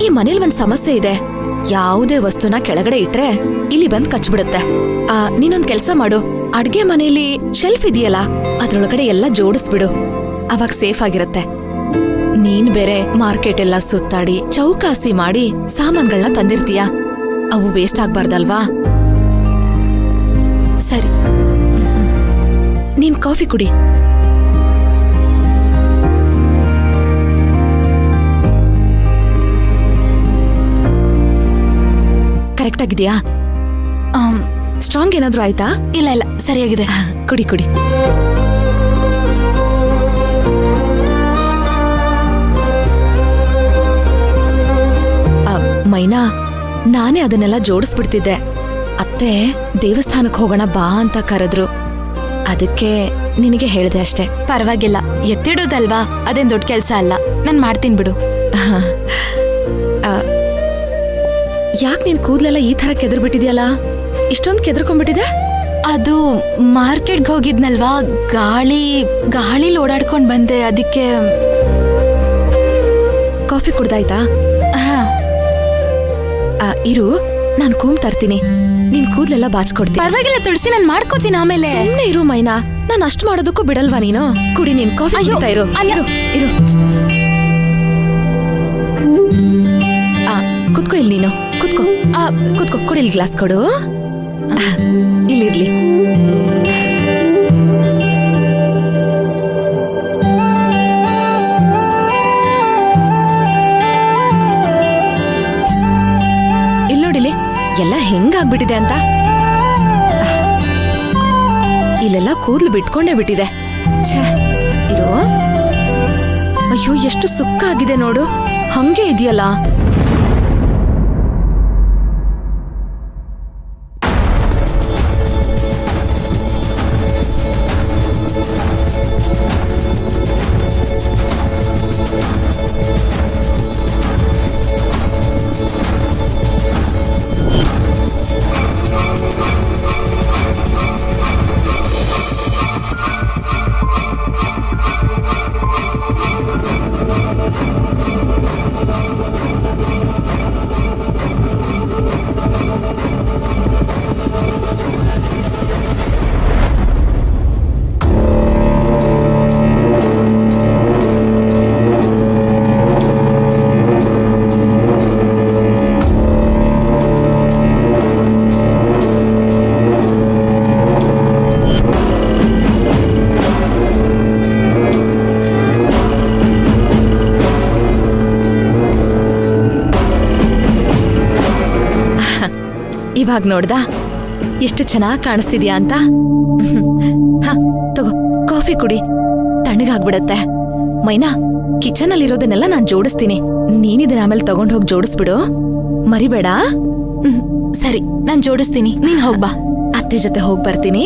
ಈ ಮನೇಲಿ ಒಂದ್ ಸಮಸ್ಯೆ ಇದೆ. ಯಾವುದೇ ವಸ್ತುನ ಕೆಳಗಡೆ ಇಟ್ರೆ ಇಲ್ಲಿ ಬಂದ್ ಕಚ್ಬಿಡುತ್ತೆ. ನೀನೊಂದ್ ಕೆಲ್ಸ ಮಾಡು, ಅಡ್ಗೆ ಮನೇಲಿ ಶೆಲ್ಫ್ ಇದೆಯಲ್ಲ ಅದ್ರೊಳಗಡೆ ಎಲ್ಲ ಜೋಡಿಸ್ಬಿಡು, ಅವಾಗ ಸೇಫ್ ಆಗಿರತ್ತೆ. ನೀನ್ ಬೇರೆ ಮಾರ್ಕೆಟ್ ಎಲ್ಲ ಸುತ್ತಾಡಿ ಚೌಕಾಸಿ ಮಾಡಿ ಸಾಮಾನ್ಗಳನ್ನ ತಂದಿರ್ತೀಯ, ಅವು ವೇಸ್ಟ್ ಆಗ್ಬಾರ್ದಲ್ವಾ? ಸರಿ, ನೀನ್ ಕಾಫಿ ಕುಡಿ. ಕರೆಕ್ಟ್ ಆಗಿದೆಯಾ? ಸ್ಟ್ರಾಂಗ್ ಏನಾದ್ರೂ ಆಯ್ತಾ? ಇಲ್ಲ ಇಲ್ಲ, ಸರಿಯಾಗಿದೆ. ಕುಡಿ ಕುಡಿ. ಮೈನಾ, ನಾನೇ ಅದನ್ನೆಲ್ಲ ಜೋಡಿಸ್ಬಿಡ್ತಿದ್ದೆ. ಅತ್ತೆ ದೇವಸ್ಥಾನಕ್ಕೆ ಹೋಗೋಣ ಬಾ ಅಂತ ಕರೆದ್ರು, ಅದಕ್ಕೆ ನಿನಗೆ ಹೇಳ್ದೆ ಅಷ್ಟೇ. ಪರವಾಗಿಲ್ಲ, ಎತ್ತಿಡೋದಲ್ವಾ, ಅದೇನ್ ದೊಡ್ಡ ಕೆಲ್ಸ ಅಲ್ಲ, ನಾನ್ ಮಾಡ್ತೀನಿ ಬಿಡು. ಯಾಕೆ ನೀನ್ ಕೂದ್ಲೆಲ್ಲ ಈ ತರ ಕೆದರ್ಬಿಟ್ಟಿದ್ಯಲ್ಲ? ಇಷ್ಟೊಂದು ಕೆದರ್ಕೊಂಡ್ಬಿಟ್ಟಿದೆ? ಅದು ಮಾರ್ಕೆಟ್ಗೆ ಹೋಗಿದ್ನಲ್ವಾ, ಗಾಳಿಲಿ ಓಡಾಡ್ಕೊಂಡ್ ಬಂದೆ, ಅದಕ್ಕೆ. ಕಾಫಿ ಕುಡ್ದಾಯ್ತಾ? ಇರು, ನಾನು ಕೂಮ್ ತರ್ತೀನಿ, ನೀನ್ ಕೂದ್ಲೆಲ್ಲ ಬಾಚ್ಕೊಡ್ತೀನಿ. ಪರವಾಗಿಲ್ಲ ತುಳಸಿ, ನಾನ್ ಮಾಡ್ಕೋತೀನಿ ಆಮೇಲೆ. ಸುಮ್ನೆ ಇರು ಮೈನಾ, ನಾನು ಅಷ್ಟು ಮಾಡೋದಕ್ಕೂ ಬಿಡಲ್ವಾ ನೀನು? ಕುಡಿ, ನೀನ್ ಕಾಫಿ ಕುಡಿತಾ ಇರು. ಇರು, ಕುತ್ಕೋ ಇಲ್ಲಿ, ನೀನು ಕುತ್ಕೋ. ಕುತ್ಕೋ, ಕೊಡಿ, ಇಲ್ಲಿ ಗ್ಲಾಸ್ ಕೊಡು. ಇಲ್ಲಿರ್ಲಿ. ಇಲ್ಲಿ ನೋಡಿಲಿ ಎಲ್ಲ ಹೆಂಗಾಗ್ಬಿಟ್ಟಿದೆ ಅಂತ. ಇಲ್ಲೆಲ್ಲ ಕೂದ್ಲು ಬಿಟ್ಕೊಂಡೇ ಬಿಟ್ಟಿದೆ. ಛೇ, ಇರೋ. ಅಯ್ಯೋ, ಎಷ್ಟು ಸುಕ್ಕಾಗಿದೆ ನೋಡು, ಹಂಗೆ ಇದೆಯಲ್ಲ. ಇವಾಗ ನೋಡ್ದಾ ಎಷ್ಟು ಚೆನ್ನಾಗ್ ಕಾಣಿಸ್ತಿದ್ಯಾ ಅಂತ? ತಗೋ, ಕಾಫಿ ಕುಡಿ, ತಣ್ಣಗಾಗ್ಬಿಡತ್ತೆ. ಮೈನಾ, ಕಿಚನ್ ಅಲ್ಲಿರೋದನ್ನೆಲ್ಲ ನಾನ್ ಜೋಡಿಸ್ತೀನಿ, ನೀನಿದನ್ನ ಆಮೇಲೆ ತಗೊಂಡ್ ಹೋಗಿ ಜೋಡಿಸ್ಬಿಡು, ಮರಿಬೇಡ. ಸರಿ, ನಾನ್ ಜೋಡಿಸ್ತೀನಿ, ನೀನ್ ಹೋಗ್ಬಾ. ಅತ್ತೆ ಜೊತೆ ಹೋಗ್ ಬರ್ತೀನಿ.